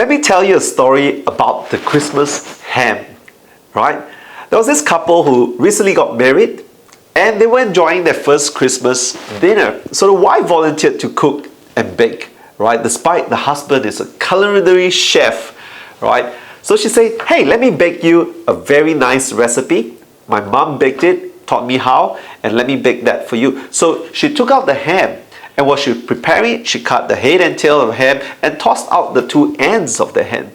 let me tell you a story about the Christmas ham, right? There was this couple who recently got married and they were enjoying their first Christmas dinner. So the wife volunteered to cook and bake, right? Despite the husband is a culinary chef, right? So she said, hey, let me bake you a very nice recipe. My mom baked it, taught me how, and let me bake that for you. So she took out the ham, and while she was preparing it, she cut the head and tail of the ham and tossed out the two ends of the ham,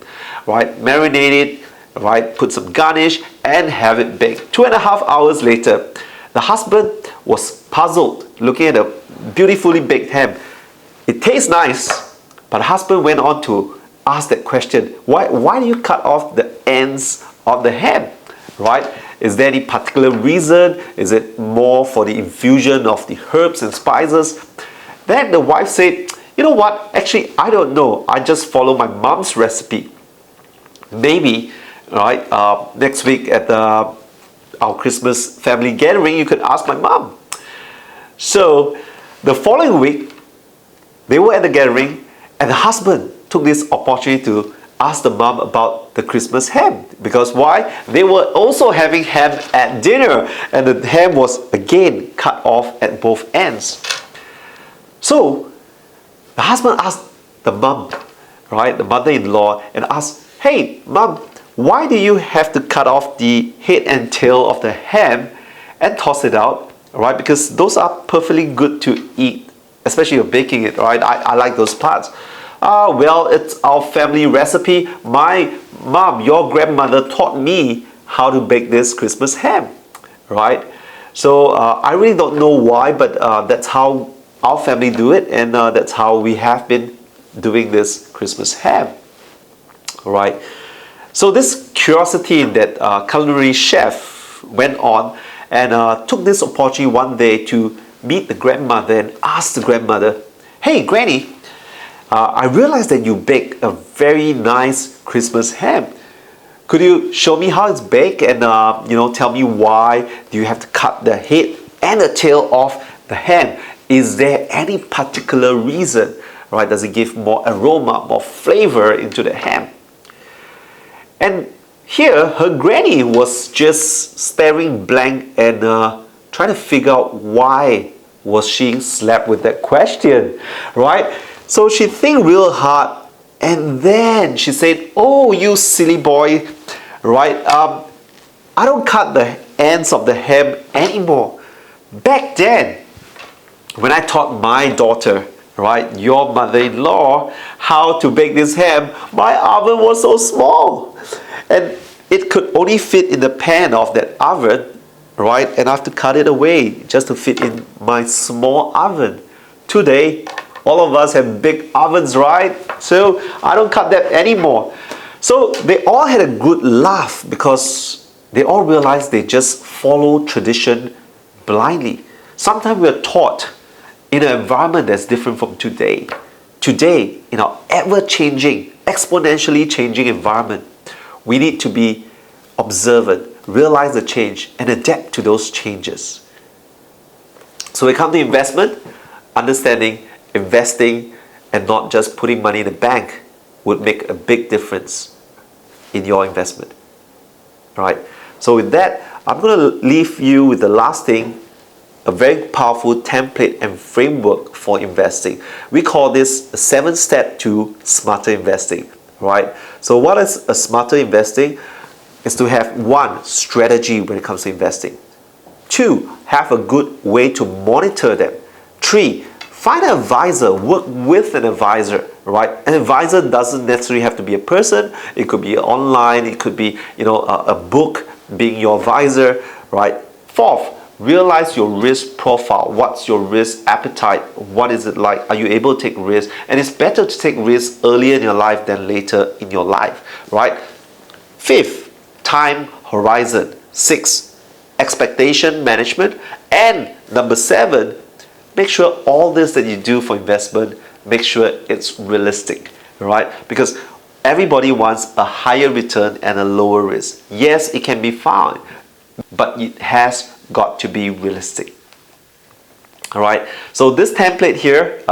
right? Marinate it, right? Put some garnish and have it baked. 2.5 hours later, the husband was puzzled looking at a beautifully baked ham. It tastes nice, but the husband went on to ask that question, why do you cut off the ends of the ham, right? Is there any particular reason? Is it more for the infusion of the herbs and spices? Then the wife said, you know what, actually I don't know, I just follow my mom's recipe. Maybe, right, next week at our Christmas family gathering, you could ask my mom. So the following week, they were at the gathering and the husband took this opportunity to ask the mom about the Christmas ham. Because why? They were also having ham at dinner and the ham was again cut off at both ends. So the husband asked the mom, right, the mother-in-law, and asked, hey mom, why do you have to cut off the head and tail of the ham and toss it out, right? Because those are perfectly good to eat, especially you're baking it, right? I like those parts. Well, it's our family recipe. My mom, your grandmother, taught me how to bake this Christmas ham, right? So I really don't know why, but that's how our family do it, and that's how we have been doing this Christmas ham, right? So this curiosity in that culinary chef went on and took this opportunity one day to meet the grandmother and ask the grandmother, hey Granny, I realized that you baked a very nice Christmas ham. Could you show me how it's baked and tell me why do you have to cut the head and the tail off the ham? Is there any particular reason, right? Does it give more aroma, more flavor into the ham? And here, her granny was just staring blank and trying to figure out why was she slapped with that question, right? So she think real hard and then she said, oh, you silly boy, right? I don't cut the ends of the ham anymore. Back then, when I taught my daughter, right, your mother-in-law, how to bake this ham, my oven was so small. And it could only fit in the pan of that oven, right? And I have to cut it away just to fit in my small oven. Today, all of us have big ovens, right? So I don't cut that anymore. So they all had a good laugh because they all realized they just follow tradition blindly. Sometimes we're taught in an environment that's different from today. Today, in our ever-changing, exponentially changing environment, we need to be observant, realize the change, and adapt to those changes. So we come to investment, understanding, investing, and not just putting money in the bank would make a big difference in your investment. Right? So with that, I'm going to leave you with the last thing, a very powerful template and framework for investing. We call this a 7-step to smarter investing, right? So what is a smarter investing? Is to have 1, strategy when it comes to investing. 2, have a good way to monitor them. 3, find an advisor, work with an advisor, right? An advisor doesn't necessarily have to be a person. It could be online, it could be a book being your advisor, right? 4th, realize your risk profile. What's your risk appetite? What is it like? Are you able to take risks? And it's better to take risks earlier in your life than later in your life, right? 5th, time horizon. 6th, expectation management. And number 7, make sure all this that you do for investment, make sure it's realistic, right? Because everybody wants a higher return and a lower risk. Yes, it can be found, but it has got to be realistic. All right, so this template here,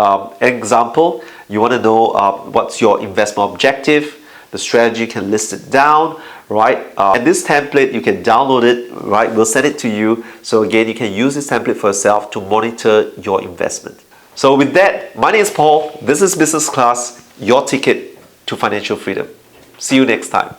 example, you want to know what's your investment objective, the strategy, you can list it down, right? And this template, you can download it, right? We'll send it to you. So again, you can use this template for yourself to monitor your investment. So with that, my name is Paul. This is Business Class, your ticket to financial freedom. See you next time.